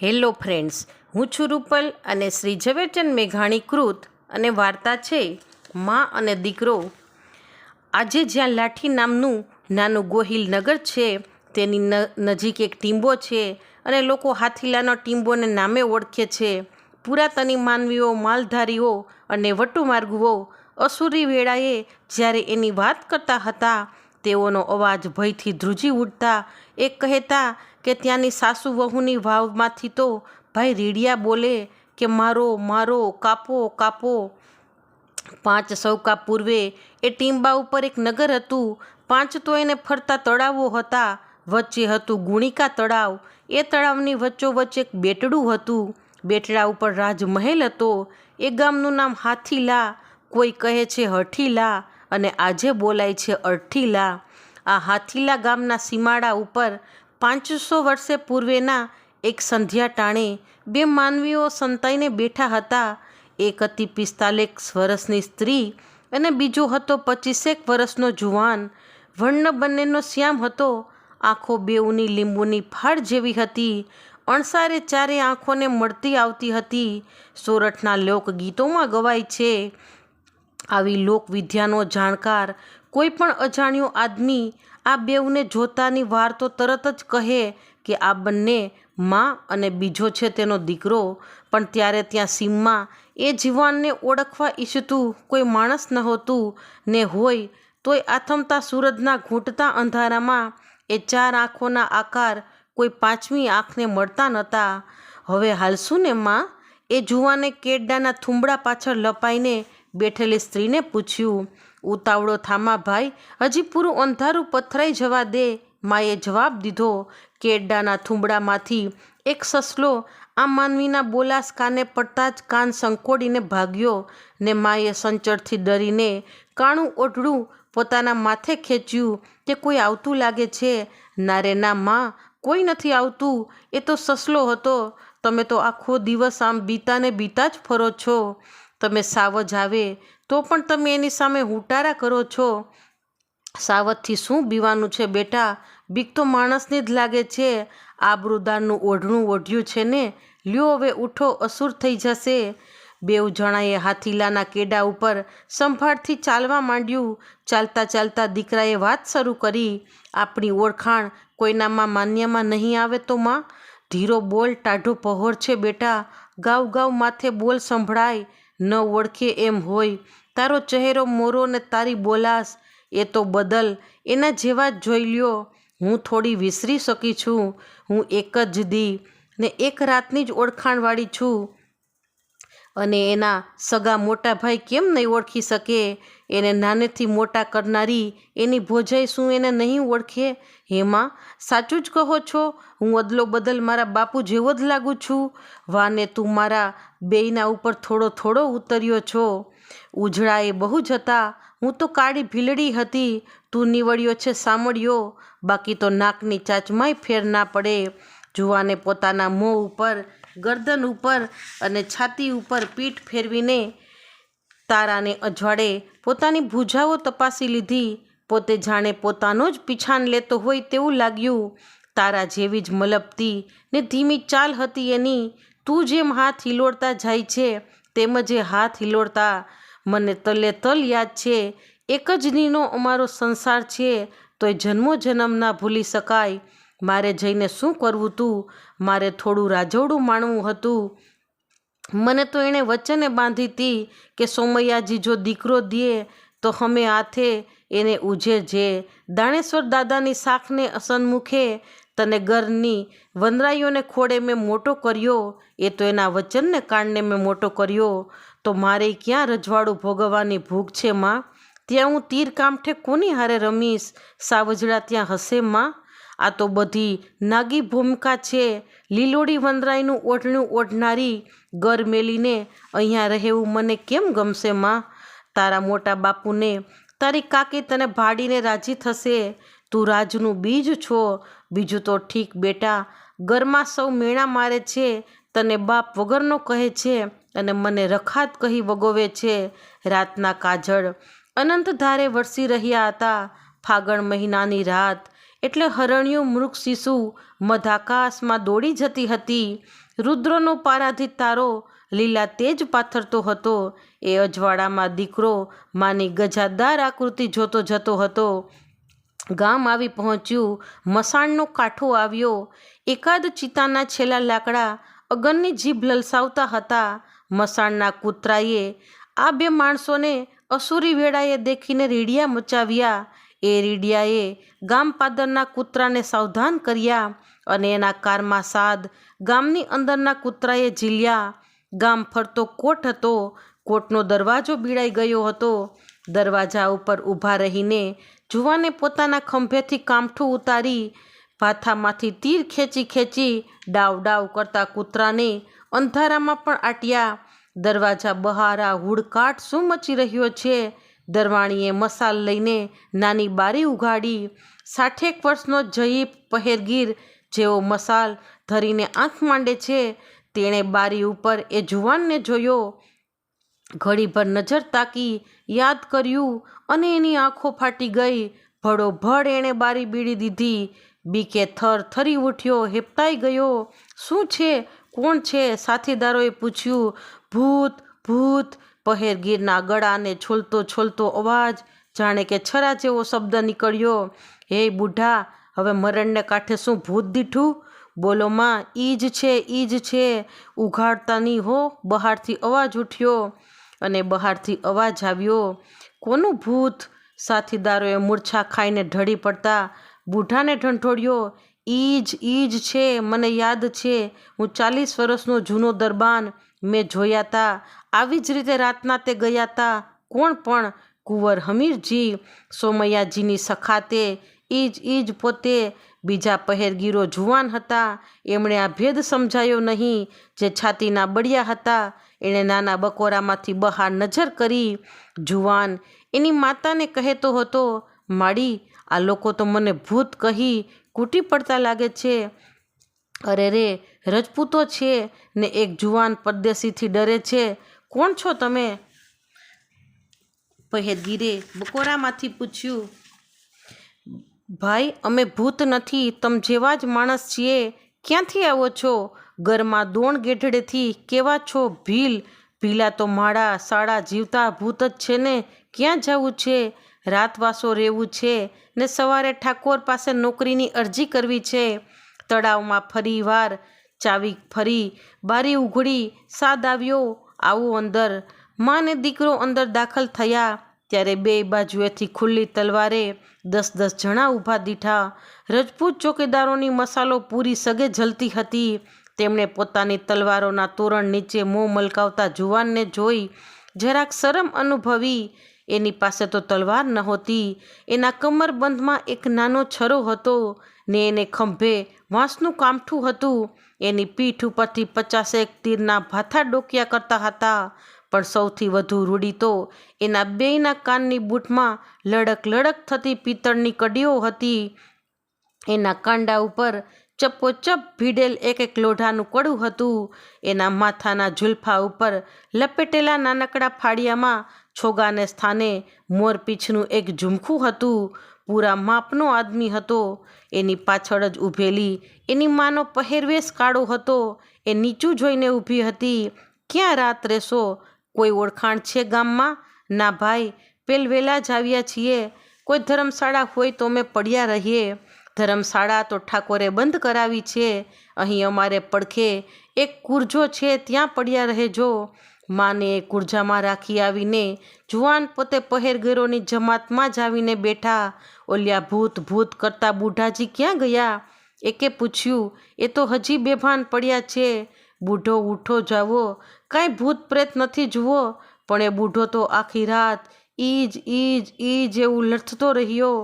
Hello friends, હું છું રૂપલ અને શ્રી ઝવેરચંદ મેઘાણી કૃત અને વાર્તા છે માં અને દીકરો. આજે જ્યાં લાઠી નામનું નાનું ગોહિલ નગર છે તેની નજીક એક ટીંબો છે અને લોકો હાથીલાનો ટીંબોને નામે ઓળખે છે. પુરાતની માનવીઓ, માલધારીઓ અને વટુમાર્ગુઓ અસુરી વેળાએ જ્યારે એની વાત કરતા હતા તેઓનો અવાજ ભયથી ધ્રુજી ઉઠતા એ કહેતા કે ત્યાંની સાસુ વહુની વાવમાંથી તો ભાઈ રીડિયા બોલે કે મારો મારો, કાપો કાપો. 5 સૌકા પૂર્વે એ ટીંબા ઉપર એક નગર હતું. 5 તો એને ફરતા તળાવો હતા. વચ્ચે હતું ગુણિકા તળાવ. એ તળાવની વચ્ચોવચ્ચ એક બેટડું હતું. બેટડા ઉપર રાજમહેલ હતો. એ ગામનું નામ હાથીલા, કોઈ કહે છે હઠીલા અને આજે બોલાય છે અઠીલા. આ હાથીલા ગામના સીમાડા ઉપર 500 વર્ષે પૂર્વેના એક સંધ્યા ટાણે 2 માનવીઓ સંતાઈને બેઠા હતા. એક હતી 45 વર્ષની સ્ત્રી અને બીજો હતો 25 વર્ષનો જુવાન. વર્ણ બંનેનો શ્યામ હતો. આંખો બેઉની લીંબુની ફાળ જેવી હતી. અણસારે ચારે આંખોને મળતી આવતી હતી. સોરઠના લોકગીતોમાં ગવાય છે. આવી લોકવિદ્યાનો જાણકાર કોઈ પણ અજાણ્યો આદમી આ બેઉને જોતાની વાર તો તરત જ કહે કે આ બંને માં અને બીજો છે તેનો દીકરો. પણ ત્યારે ત્યાં સીમમાં એ જીવાનને ઓળખવા ઈચ્છતું કોઈ માણસ નહોતું, ને હોય તોય આથમતા સૂરજના ઘૂંટતા અંધારામાં એ 4 આંખોના આકાર કોઈ 5મી આંખને મળતા નહોતા. હવે હાલશું ને માં? એ જુવાને કેડડાના થૂંબડા પાછળ લપાઈને બેઠેલી સ્ત્રીને પૂછ્યું. ઉતાવળો થામા ભાઈ, હજી પૂરું અંધારું પથરાઈ જવા દે, માએ જવાબ દીધો. કેડડાના થૂંબડામાંથી એક સસલો આ માનવીના બોલાસ કાને પડતા જ કાન સંકોડીને ભાગ્યો ને માએ સંચળથી ડરીને કાણું ઓઢડું પોતાના માથે ખેંચ્યું કે કોઈ આવતું લાગે છે. ના રે ના માં, કોઈ નથી આવતું. એ તો સસલો હતો. તમે તો આખો દિવસ આમ બીતાને બીતા જ ફરો છો. તમે સાવજ આવે તો પણ તમે એની સામે હુંટારા કરો છો. સાવજથી શું બીવાનું છે બેટા? બીક તો માણસને જ લાગે છે. આબરૂદારનું ઓઢણું ઓઢ્યું છે ને, લ્યો હવે ઉઠો, અસુર થઈ જશે. 2 જણાએ હાથીલાના કેડા ઉપર સંભાળથી ચાલવા માંડ્યું. ચાલતા ચાલતા દીકરાએ વાત શરૂ કરી. આપણી ઓળખાણ કોઈનામાં માન્યમાં નહીં આવે તો માં? ધીરો બોલ, ટાઢો પહોર છે બેટા. ગાવ ગાવ માથે બોલ સંભળાય. ન ઓળખે એમ હોય. તારો ચહેરો મોરો ને તારી બોલાસ એ તો બદલ, એના જેવા જ જોઈ લ્યો. હું થોડી વિસરી શકી છું. હું એક જ દી ને એક રાતની જ ઓળખાણવાળી છું. અને એના સગા મોટા ભાઈ કેમ નહીં ઓળખી શકે? એને નાનેથી મોટા કરનારી એની ભોજાઈ શું એને નહીં ઓળખે? હેમાં, સાચું જ કહો છો? હું અદલો બદલ મારા બાપુ જેવો જ લાગુ છું? વાને તું મારા બેયના ઉપર થોડો થોડો ઉતર્યો છો. ઉજળાએ બહુ જ હતા. હું તો કાળી ભીલડી હતી. તું નીવડ્યો છે સામળ્યો. બાકી તો નાકની ચાંચમાંય ફેર ના પડે. જુવાને પોતાના મોં ઉપર, ગરદન ઉપર અને છાતી ઉપર પીઠ ફેરવીને તારાને અજવાળે પોતાની ભૂજાઓ તપાસી લીધી. પોતે જાણે પોતાનો જ પીછાન લેતો હોય તેવું લાગ્યું. તારા જેવી જ મલપતી ને ધીમી ચાલ હતી એની. તું જેમ હાથ હિલોડતા જાય છે તેમ જ એ હાથ હિલોડતા. મને તલે તલ યાદ છે. એક જ નીનો અમારો સંસાર છે, તોય જન્મો જન્મ ના ભૂલી શકાય. મારે જઈને શું કરવું તું? મારે થોડું રાજોડું માણવું હતું. મને તો એણે વચને બાંધી હતી કે સોમૈયાજી જો દીકરો દે તો હમે હાથે એને ઉજેરજે. દાણેશ્વર દાદાની શાખને સન્મુખે તને ઘરની વનરાઈઓને ખોળે મેં મોટો કર્યો. એ તો એના વચનને કારણે મેં મોટો કર્યો. તો મારે ક્યાં રજવાડું ભોગવવાની ભૂખ છે માં? ત્યાં હું તીર કામઠે કોની હારે રમીશ? સાવજડા ત્યાં હશે માં? આ તો બધી નાગી ભૂમિકા છે. લીલોડી વનરાઈનું ઓઢણું ઓઢનારી ઘર મેલીને અહીંયા રહેવું મને કેમ ગમશે માં? તારા મોટા બાપુને તારી કાકી તને ભાડીને રાજી થશે. તું રાજનું બીજ છો. બીજું તો ઠીક બેટા, ઘરમાં સૌ મેણા મારે છે. તને બાપ વગરનો કહે છે અને મને રખાત કહી વગોવે છે. રાતના કાજળ અનંત ધારે વરસી રહ્યા હતા. ફાગણ મહિનાની રાત એટલે હરણિયું મૃગ શિશુ મધ આકાશમાં દોડી જતી હતી. રુદ્રનો પારાધિત તારો લીલા તેજ પાથરતો હતો. એ અજવાળામાં દીકરો માની ગજાદાર આકૃતિ જોતો જતો હતો. ગામ આવી પહોંચ્યું. મસાણનો કાંઠો આવ્યો. એકાદ ચિતાના છેલ્લા લાકડા અગનની જીભ લલસાવતા હતા. મસાણના કૂતરાએ આ બે માણસોને અસુરી વેળાએ દેખીને રીડિયા મચાવ્યા. એ રીડિયાએ ગામ પાદરના કૂતરાને સાવધાન કર્યા અને એના કારમાં સાદ ગામની અંદરના કૂતરાએ ઝીલ્યા. ગામ ફરતો કોટ હતો. કોટનો દરવાજો બીડાઈ ગયો હતો. દરવાજા ઉપર ઊભા રહીને જુવાને પોતાના ખંભેથી કામઠું ઉતારી ભાથામાંથી તીર ખેંચી ખેંચી ડાવ ડાવ કરતા કૂતરાને અંધારામાં પણ આટ્યા. દરવાજા બહાર આ હુડકાટ શું મચી રહ્યો છે? દરવાણીએ મસાલ લઈને નાની બારી ઉઘાડી. 60 વર્ષનો જયીપ પહેરગીર જેવો મસાલ ધરીને આંખ માંડે છે. તેણે બારી ઉપર એ જુવાનને જોયો. ઘડીભર નજર તાકી, યાદ કર્યું અને એની આંખો ફાટી ગઈ. ભડોભડ એણે બારી બીડી દીધી. બીકે થર થરી ઉઠ્યો, હેપતાઈ ગયો. શું છે? કોણ છે? સાથીદારોએ પૂછ્યું. ભૂત, ભૂત. પહેરગીરના ગળાને છોલતો છોલતો અવાજ, જાણે કે છરા જેવો શબ્દ નીકળ્યો. હે બુઢા, હવે મરણને કાંઠે શું ભૂત દીઠું? બોલો માં, ઈ જ છે, ઈ જ છે. ઉઘાડતા નહીં હો. બહારથી અવાજ ઉઠ્યો અને બહારથી અવાજ આવ્યો. કોનું ભૂત? સાથીદારોએ મૂર્છા ખાઈને ઢળી પડતા બુઢાને ઢંઢોળ્યો. ઈ જ છે, મને યાદ છે. હું 40 વર્ષનો જૂનો દરબાન. મેં જોયા તા. આવી જ રીતે રાતના તે ગયા તા. કોણ પણ? કુંવર હમીરજી, સોમૈયાજીની સખાતે. ઈ જ પોતે. બીજા પહેરગીરો જુવાન હતા. એમણે આ ભેદ સમજાયો નહીં. જે છાતીના બળિયા હતા એણે નાના બકોરામાંથી બહાર નજર કરી. જુવાન એની માતાને કહેતો હતો, માડી, આ લોકો તો મને ભૂત કહી કૂટી પડતા લાગે છે. અરે રે, રજપૂતો છે ને એક જુવાન પરદેશીથી ડરે છે. કોણ છો તમે? પહેરગીરે બકોરામાંથી પૂછ્યું. ભાઈ, અમે ભૂત નથી, તમ જેવા જ માણસ છીએ. ક્યાંથી આવો છો? ઘરમાં દોણ ગેઢડેથી. કેવા છો? ભીલા તો માળા સાળા જીવતા ભૂત જ છે ને. ક્યાં જવું છે? રાતવાસો રહેવું છે ને સવારે ઠાકોર પાસે નોકરીની અરજી કરવી છે. તળાવમાં ફરી વાર ચાવી ફરી, બારી ઉઘડી, સાદ આવ્યો. આવો અંદર. માં ને દીકરો અંદર દાખલ થયા ત્યારે બે બાજુએથી ખુલ્લી તલવારે 10-10 જણા ઊભા દીઠા. રજપૂત ચોકીદારોની મસાલો પૂરી સગે જલતી હતી. તેમણે પોતાની તલવારોના તોરણ નીચે મોં મલકાવતા જુવાનને જોઈ જરાક શરમ અનુભવી. એની પાસે તો તલવાર નહોતી. એના કમરબંધમાં એક નાનો છરો હતો ને એને ખંભે વાંસનું કામઠું હતું. એની પીઠ ઉપરથી 50 તીરના ભાથા ડોકિયા કરતા હતા. પણ સૌથી વધુ રૂડી તો એના બેયના કાનની બૂટમાં લડક લડક થતી પિત્તળની કડીઓ હતી. એના કાંડા ઉપર ચપ્પોચપ ભીડેલ એક લોઢાનું કડું હતું. એના માથાના ઝુલફા ઉપર લપેટેલા નાનકડા ફાળિયામાં છોગાને સ્થાને મોરપીંછનું એક ઝુમખું હતું. પૂરા માપનો આદમી હતો. એની પાછળ જ ઊભેલી એની માનો પહેરવેશ કાળો હતો. એ નીચું જોઈને ઊભી હતી. ક્યાં રાત રહેશો? કોઈ ઓળખાણ છે ગામમાં? ના ભાઈ, વેલા જ આવ્યા છીએ. કોઈ ધર્મશાળા હોય તો અમે પડ્યા રહીએ. ધર્મશાળા તો ઠાકોરે બંધ કરાવી છે. અહીં અમારે પડખે એક કુરજો છે, ત્યાં પડ્યા રહેજો. માને એ કુરજામાં રાખી આવીને જુવાન પોતે પહેરગીરોની જમાતમાં જ આવીને બેઠા. ઓલ્યા ભૂત ભૂત કરતા બુઢાજી ક્યાં ગયા? એકે પૂછ્યું. એ તો હજી બેભાન પડ્યા છે. બુઢો ઉઠો જાવો, કાંઈ ભૂત પ્રેત નથી જુઓ. પણ એ બુઢો તો આખી રાત ઈ જ એવું લથતો રહ્યો.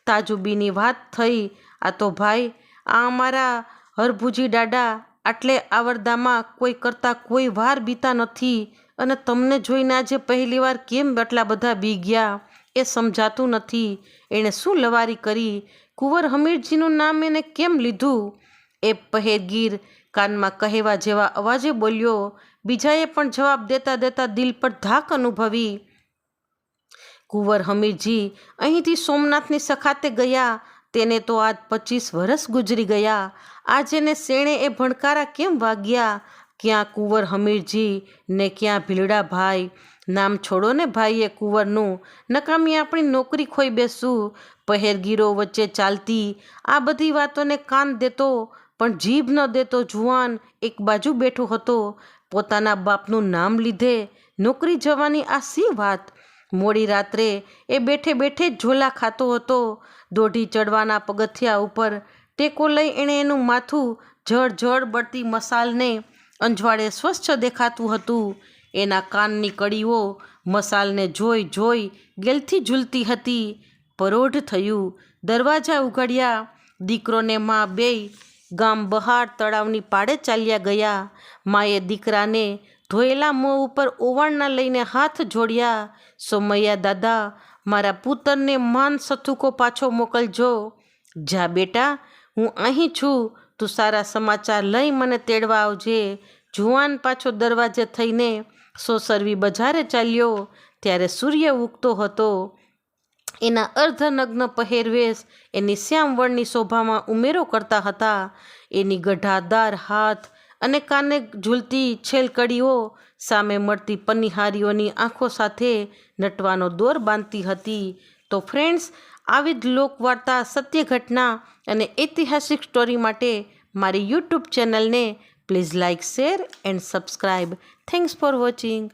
તાજુબીની વાત થઈ. આ તો ભાઈ, આ અમારા હરભુજી દાદા આટલે આવરદામાં કોઈ કરતાં કોઈ વાર બીતા નથી. અને તમને જોઈને આજે પહેલી વાર કેમ આટલા બધા બી ગયા એ સમજાતું નથી. એણે શું લવારી કરી? કુંવર હમીરજીનું નામ એને કેમ લીધું? એ પહેરગીર કાનમાં કહેવા જેવા અવાજે બોલ્યો. બીજાએ પણ જવાબ દેતા દેતા દિલ પર ધાક અનુભવી. કુંવર હમીરજી અહીંથી સોમનાથની સખાતે ગયા. તેને તો આજ 25 વર્ષ ગુજરી ગયા. આજે ને શેણે એ ભણકારા કેમ વાગ્યા? ક્યાં કુંવર હમીરજી ને ક્યાં ભીલડાભાઈ? નામ છોડો ને ભાઈ એ કુંવરનું, નકામી આપણી નોકરી ખોઈ બેસું. પહેરગીરો વચ્ચે ચાલતી આ બધી વાતોને કાન દેતો પણ જીભ ન દેતો જુવાન એક બાજુ બેઠો હતો. પોતાના બાપનું નામ લીધે નોકરી જવાની આ સી વાત? મોડી રાત્રે એ બેઠે બેઠે જ ઝોલા ખાતો હતો. દોઢી ચડવાના પગથિયા ઉપર ટેકો લઈ એણે એનું માથું જળ બળતી મસાલને અંજવાળે સ્વચ્છ દેખાતું હતું. એના કાનની કડીઓ મસાલને જોઈ ગેલથી ઝૂલતી હતી. પરોઢ થયું. દરવાજા ઉઘડ્યા. દીકરોને મા બેય ગામ બહાર તળાવની પાળે ચાલ્યા ગયા. માએ દીકરાને ધોયેલા મોં ઉપર ઓવાળના લઈને હાથ જોડ્યા. સોમૈયા દાદા, મારા પુત્રને માન સથુકો પાછો મોકલજો. જા બેટા, હું અહીં છું, તું સારા સમાચાર લઈ મને તેડવા આવજે. જુવાન પાછો દરવાજે થઈને સોસરવી બજારે ચાલ્યો. ત્યારે સૂર્ય ઉગતો હતો. એના અર્ધનગ્ન પહેરવેશ એની શ્યામવર્ણની શોભામાં ઉમેરો કરતા હતા. એની ગઢાદાર હાથ અને કાને ઝૂલતી છેલકડીઓ સામે મળતી પનિહારીઓની આંખો સાથે નટવાનો દોર બાંધતી હતી. તો ફ્રેન્ડ્સ, આવી જ લોકવાર્તા, સત્ય ઘટના અને ઐતિહાસિક સ્ટોરી માટે મારી યુટ્યુબ ચેનલને please like, share and subscribe. Thanks for watching.